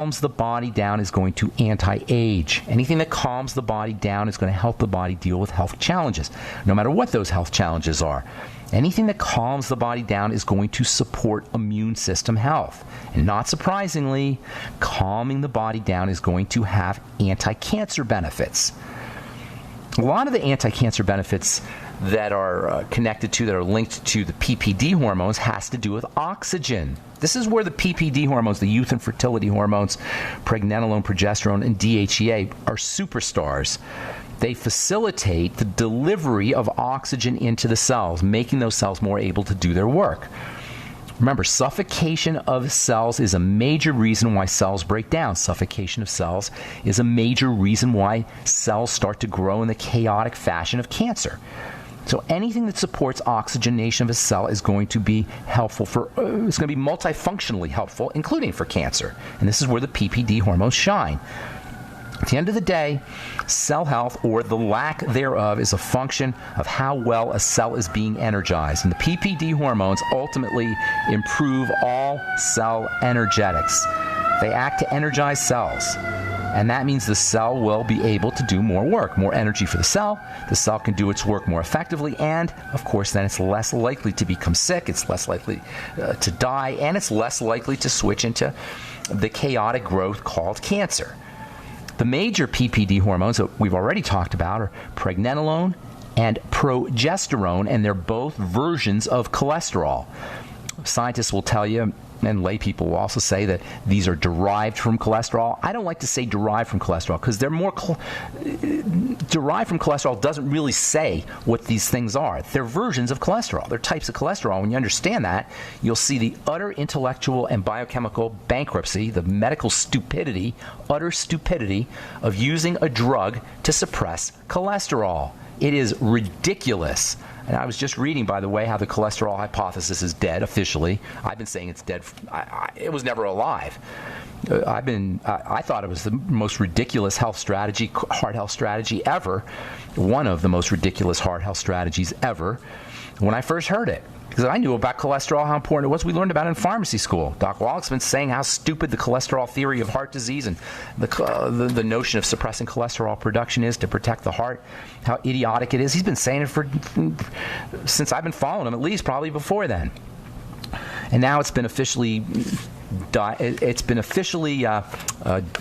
calms the body down is going to anti-age. Anything that calms the body down is going to help the body deal with health challenges, no matter what those health challenges are. Anything that calms the body down is going to support immune system health. And not surprisingly, calming the body down is going to have anti-cancer benefits. A lot of the anti-cancer benefits that are connected to, that are linked to the PPD hormones, has to do with oxygen. This is where the PPD hormones, the youth and fertility hormones, pregnenolone, progesterone, and DHEA are superstars. They facilitate the delivery of oxygen into the cells, making those cells more able to do their work. Remember, suffocation of cells is a major reason why cells break down. Suffocation of cells is a major reason why cells start to grow in the chaotic fashion of cancer. So anything that supports oxygenation of a cell is going to be helpful for, it's going to be multifunctionally helpful, including for cancer. And this is where the PPD hormones shine. At the end of the day, cell health, or the lack thereof, is a function of how well a cell is being energized. And the PPD hormones ultimately improve all cell energetics. They act to energize cells. And that means the cell will be able to do more work, more energy for the cell. The cell can do its work more effectively, and, of course, then it's less likely to become sick, it's less likely to die, and it's less likely to switch into the chaotic growth called cancer. The major PPD hormones that we've already talked about are pregnenolone and progesterone, and they're both versions of cholesterol. Scientists will tell you, and lay people will also say, that these are derived from cholesterol. I don't like to say derived from cholesterol because they're more derived from cholesterol doesn't really say what these things are. They're versions of cholesterol. They're types of cholesterol. When you understand that, you'll see the utter intellectual and biochemical bankruptcy, the medical stupidity, utter stupidity of using a drug to suppress cholesterol. It is ridiculous. And I was just reading, by the way, how the cholesterol hypothesis is dead officially. I've been saying it's dead. It was never alive. I thought it was the most ridiculous health strategy, heart health strategy ever. One of the most ridiculous heart health strategies ever when I first heard it. Because I knew about cholesterol, how important it was. We learned about it in pharmacy school. Doc Wallach's been saying how stupid the cholesterol theory of heart disease and the notion of suppressing cholesterol production is to protect the heart, how idiotic it is. He's been saying it since I've been following him, at least probably before then. And now it's been officially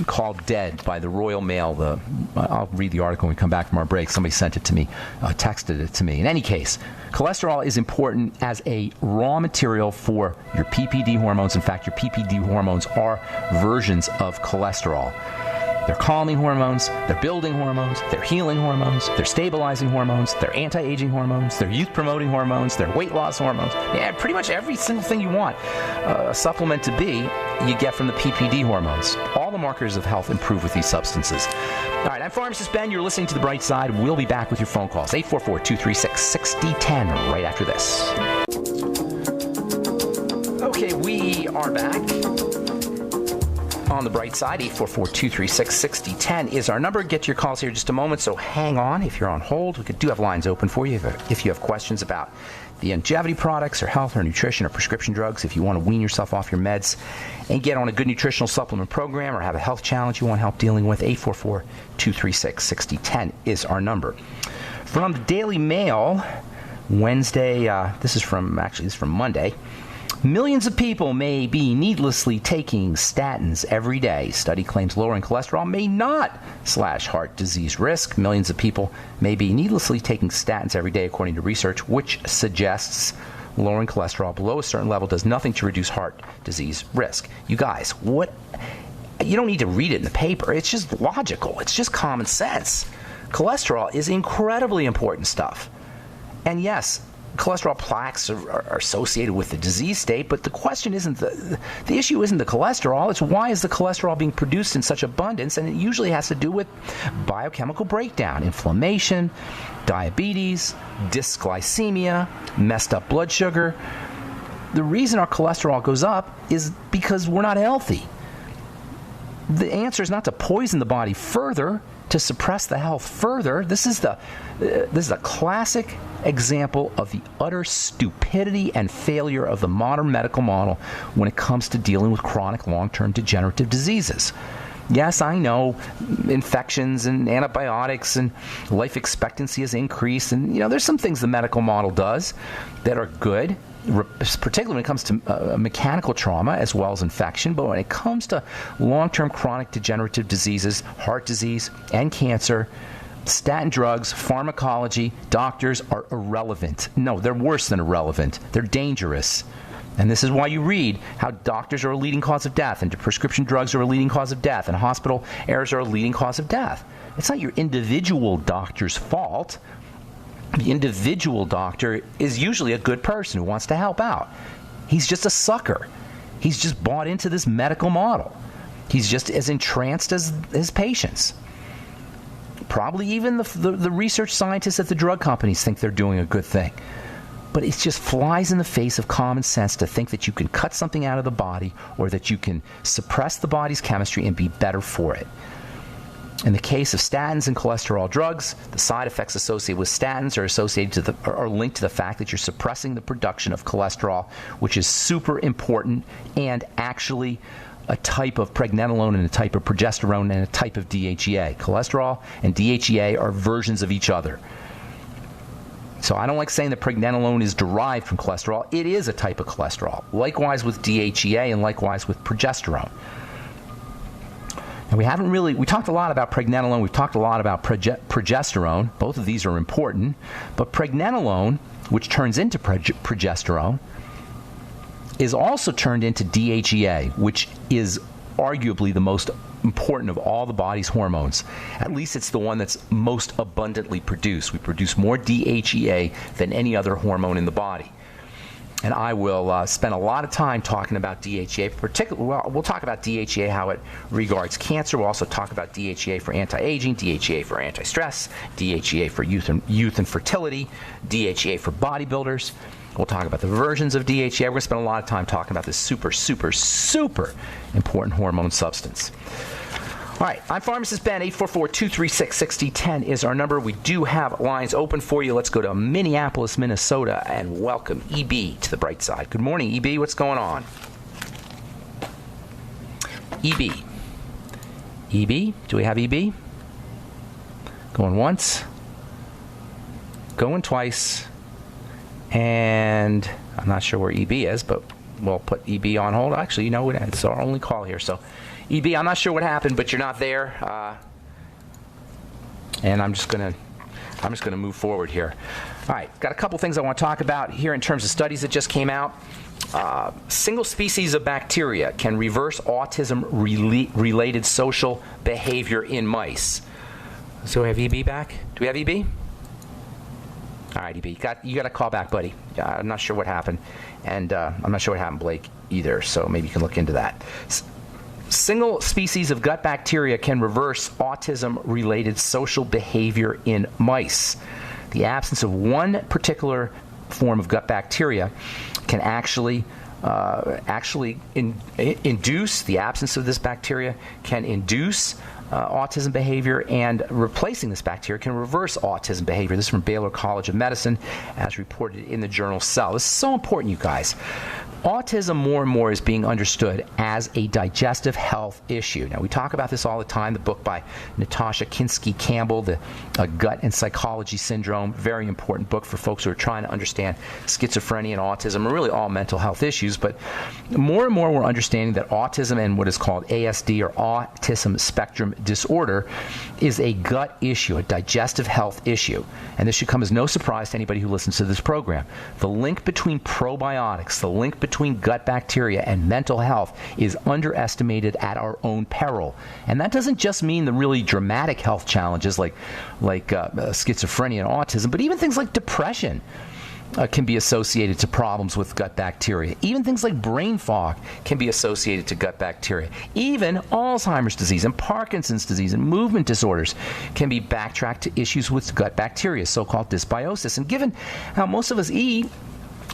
called dead by the Royal Mail. I'll read the article when we come back from our break. Somebody sent it to me, texted it to me. In any case, cholesterol is important as a raw material for your PPD hormones. In fact, your PPD hormones are versions of cholesterol. They're calming hormones, they're building hormones, they're healing hormones, they're stabilizing hormones, they're anti-aging hormones, they're youth-promoting hormones, they're weight loss hormones. Yeah, pretty much every single thing you want a supplement to be, you get from the PPD hormones. All the markers of health improve with these substances. All right, I'm Pharmacist Ben. You're listening to The Bright Side. We'll be back with your phone calls. 844-236-6010 right after this. Okay, we are back. On The Bright Side, 844-236-6010 is our number. Get your calls here in just a moment, so hang on. If you're on hold, we do have lines open for you. If you have questions about the longevity products or health or nutrition or prescription drugs, if you want to wean yourself off your meds and get on a good nutritional supplement program or have a health challenge you want help dealing with, 844-236-6010 is our number. From the Daily Mail, Wednesday, this is from Monday. Millions of people may be needlessly taking statins every day. Study claims lowering cholesterol may not slash heart disease risk. Millions of people may be needlessly taking statins every day, according to research, which suggests lowering cholesterol below a certain level does nothing to reduce heart disease risk. You guys, you don't need to read it in the paper. It's just logical. It's just common sense. Cholesterol is incredibly important stuff. And yes, cholesterol plaques are associated with the disease state, but the question isn't the issue isn't the cholesterol. It's why is the cholesterol being produced in such abundance, and it usually has to do with biochemical breakdown, inflammation, diabetes, dysglycemia, messed up blood sugar. The reason our cholesterol goes up is because we're not healthy. The answer is not to poison the body further. to suppress the health further. This is a classic example of the utter stupidity and failure of the modern medical model when it comes to dealing with chronic long-term degenerative diseases. Yes, I know infections and antibiotics and life expectancy has increased, and there's some things the medical model does that are good, particularly when it comes to mechanical trauma as well as infection. But when it comes to long-term chronic degenerative diseases, heart disease and cancer, statin drugs, pharmacology, doctors are irrelevant. No, they're worse than irrelevant. They're dangerous. And this is why you read how doctors are a leading cause of death, and prescription drugs are a leading cause of death, and hospital errors are a leading cause of death. It's not your individual doctor's fault. The individual doctor is usually a good person who wants to help out. He's just a sucker. He's just bought into this medical model. He's just as entranced as his patients. Probably even the research scientists at the drug companies think they're doing a good thing. But it just flies in the face of common sense to think that you can cut something out of the body or that you can suppress the body's chemistry and be better for it. In the case of statins and cholesterol drugs, the side effects associated with statins are linked to the fact that you're suppressing the production of cholesterol, which is super important and actually a type of pregnenolone and a type of progesterone and a type of DHEA. Cholesterol and DHEA are versions of each other. So I don't like saying that pregnenolone is derived from cholesterol. It is a type of cholesterol. Likewise with DHEA and likewise with progesterone. And we talked a lot about pregnenolone. We've talked a lot about progesterone. Both of these are important. But pregnenolone, which turns into progesterone, is also turned into DHEA, which is arguably the most important of all the body's hormones. At least it's the one that's most abundantly produced. We produce more DHEA than any other hormone in the body. And I will spend a lot of time talking about DHEA. We'll talk about DHEA, how it regards cancer. We'll also talk about DHEA for anti-aging, DHEA for anti-stress, DHEA for youth and fertility, DHEA for bodybuilders. We'll talk about the versions of DHEA. We're going to spend a lot of time talking about this super, super, super important hormone substance. All right, I'm Pharmacist Ben. 844-236-6010 is our number. We do have lines open for you. Let's go to Minneapolis, Minnesota, and welcome EB to the bright side. Good morning, EB. What's going on? EB. EB? Do we have EB? Going once. Going twice. And I'm not sure where EB is, but we'll put EB on hold. Actually, it's our only call here. So, EB, I'm not sure what happened, but you're not there. And I'm just gonna move forward here. All right, got a couple things I want to talk about here in terms of studies that just came out. Single species of bacteria can reverse autism-related social behavior in mice. So we have EB back? Do we have EB? All right, EB, you got to call back, buddy. I'm not sure what happened, and I'm not sure what happened, Blake, either. So maybe you can look into that. Single species of gut bacteria can reverse autism-related social behavior in mice. The absence of one particular form of gut bacteria can actually induce, the absence of this bacteria can induce autism behavior, and replacing this bacteria can reverse autism behavior. This is from Baylor College of Medicine, as reported in the journal Cell. This is so important, you guys. Autism more and more is being understood as a digestive health issue. Now, we talk about this all the time. The book by Natasha Kinsky-Campbell, The Gut and Psychology Syndrome, very important book for folks who are trying to understand schizophrenia and autism, and really all mental health issues. But more and more we're understanding that autism and what is called ASD, or autism spectrum disorder, is a gut issue, a digestive health issue. And this should come as no surprise to anybody who listens to this program. The link between probiotics, the link between gut bacteria and mental health is underestimated at our own peril. And that doesn't just mean the really dramatic health challenges like schizophrenia and autism, but even things like depression can be associated to problems with gut bacteria. Even things like brain fog can be associated to gut bacteria. Even Alzheimer's disease and Parkinson's disease and movement disorders can be backtracked to issues with gut bacteria, so-called dysbiosis. And given how most of us eat,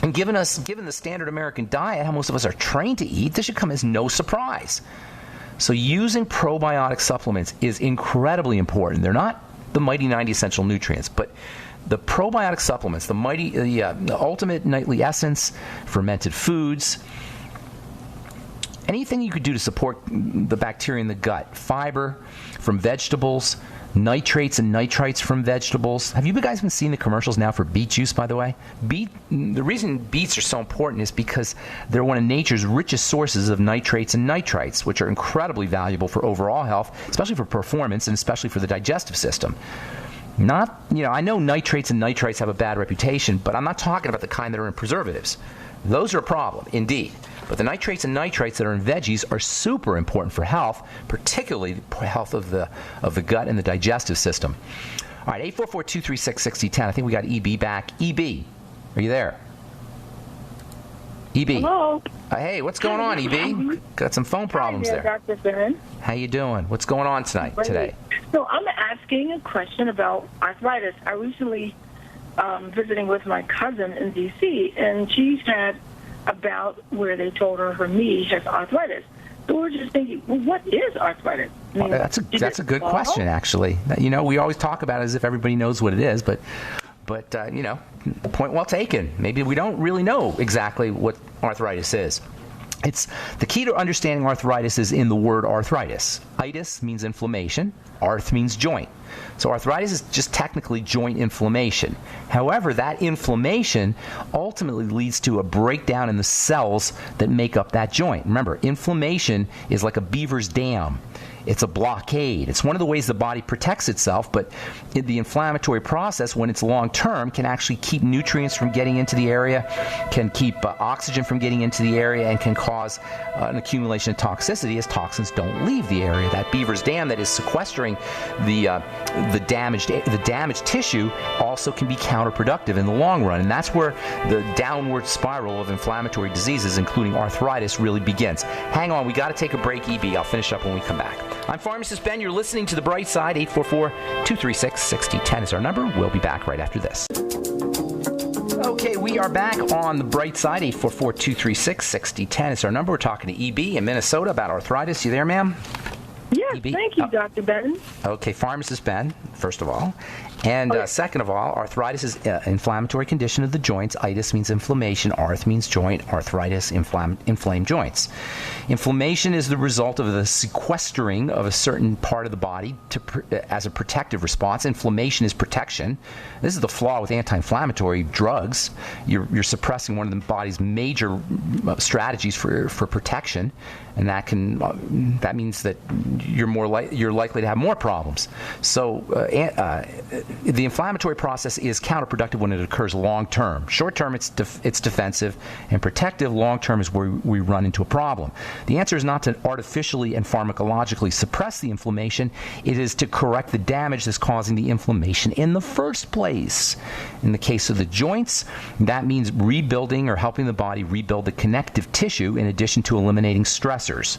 and given the standard American diet, how most of us are trained to eat, this should come as no surprise. So using probiotic supplements is incredibly important. They're not the mighty 90 essential nutrients, but the probiotic supplements, the ultimate nightly essence, fermented foods, anything you could do to support the bacteria in the gut, fiber from vegetables, nitrates and nitrites from vegetables. Have you guys been seeing the commercials now for beet juice, by the way? The reason beets are so important is because they're one of nature's richest sources of nitrates and nitrites, which are incredibly valuable for overall health, especially for performance and especially for the digestive system. I know nitrates and nitrites have a bad reputation, but I'm not talking about the kind that are in preservatives. Those are a problem, indeed. But the nitrates and nitrites that are in veggies are super important for health, particularly the health of the gut and the digestive system. All right, 844-236-6010. I think we got EB back. EB, are you there? EB. Hello. Hey, what's going on, EB? Got some phone problems there. Dr. Ben. How you doing? What's going on today? So I'm asking a question about arthritis. I recently visiting with my cousin in D.C., and she's had about where they told her knee has arthritis. So we're just thinking, well, what is arthritis? I mean, that's a good question, actually. We always talk about it as if everybody knows what it is, but point well taken. Maybe we don't really know exactly what arthritis is. It's the key to understanding arthritis is in the word arthritis. Itis means inflammation. Arth means joint. So arthritis is just technically joint inflammation. However, that inflammation ultimately leads to a breakdown in the cells that make up that joint. Remember, inflammation is like a beaver's dam. It's a blockade. It's one of the ways the body protects itself, but the inflammatory process, when it's long-term, can actually keep nutrients from getting into the area, can keep oxygen from getting into the area, and can cause an accumulation of toxicity as toxins don't leave the area. That beaver's dam that is sequestering the damaged tissue also can be counterproductive in the long run, and that's where the downward spiral of inflammatory diseases, including arthritis, really begins. Hang on, we got to take a break, EB. I'll finish up when we come back. I'm Pharmacist Ben. You're listening to The Bright Side. 844-236-6010 is our number. We'll be back right after this. Okay, we are back on The Bright Side. 844-236-6010 is our number. We're talking to EB in Minnesota about arthritis. You there, ma'am? Yes, EB? Thank you, Dr. Ben. Okay, Pharmacist Ben, first of all. And second of all, arthritis is an inflammatory condition of the joints. Itis means inflammation. Arth means joint. Arthritis, inflamed joints. Inflammation is the result of the sequestering of a certain part of the body as a protective response. Inflammation is protection. This is the flaw with anti-inflammatory drugs. You're suppressing one of the body's major strategies for protection, and that means that you're likely to have more problems. So the inflammatory process is counterproductive when it occurs long term. Short term, it's defensive, and protective. Long term is where we run into a problem. The answer is not to artificially and pharmacologically suppress the inflammation. It is to correct the damage that's causing the inflammation in the first place. In the case of the joints, that means rebuilding or helping the body rebuild the connective tissue in addition to eliminating stressors.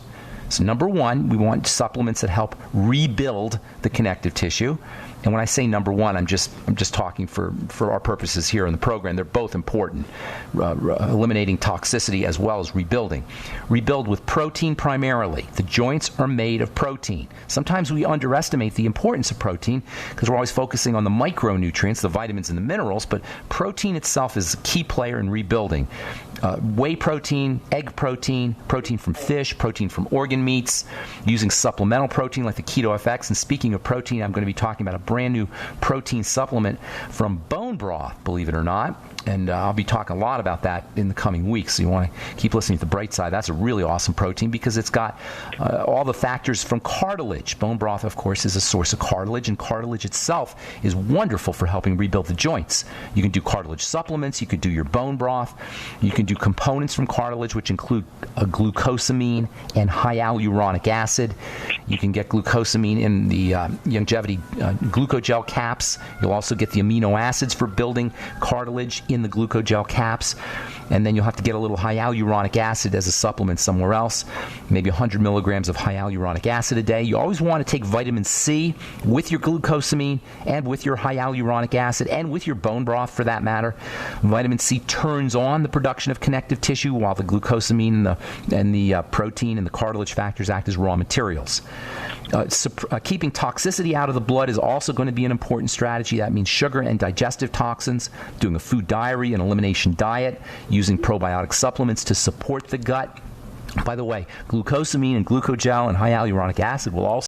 So number one, we want supplements that help rebuild the connective tissue. And when I say number one, I'm just talking for our purposes here in the program. They're both important, eliminating toxicity as well as rebuilding. Rebuild with protein primarily. The joints are made of protein. Sometimes we underestimate the importance of protein because we're always focusing on the micronutrients, the vitamins and the minerals, but protein itself is a key player in rebuilding. Whey protein, egg protein, protein from fish, protein from organ meats, using supplemental protein like the Keto FX. And speaking of protein, I'm going to be talking about a brand new protein supplement from bone broth, believe it or not. And I'll be talking a lot about that in the coming weeks. So you want to keep listening to The Bright Side. That's a really awesome protein because it's got all the factors from cartilage. Bone broth, of course, is a source of cartilage, and cartilage itself is wonderful for helping rebuild the joints. You can do cartilage supplements. You can do your bone broth. You can do components from cartilage, which include glucosamine and hyaluronic acid. You can get glucosamine in the Youngevity glucogel caps. You'll also get the amino acids for building cartilage in the glucogel caps. and then you'll have to get a little hyaluronic acid as a supplement somewhere else, maybe 100 milligrams of hyaluronic acid a day. You always want to take vitamin C with your glucosamine and with your hyaluronic acid and with your bone broth for that matter. Vitamin C turns on the production of connective tissue while the glucosamine and the protein and the cartilage factors act as raw materials. Keeping toxicity out of the blood is also going to be an important strategy. That means sugar and digestive toxins, doing a food diary and elimination diet, using probiotic supplements to support the gut. By the way, glucosamine and glucogel and hyaluronic acid will also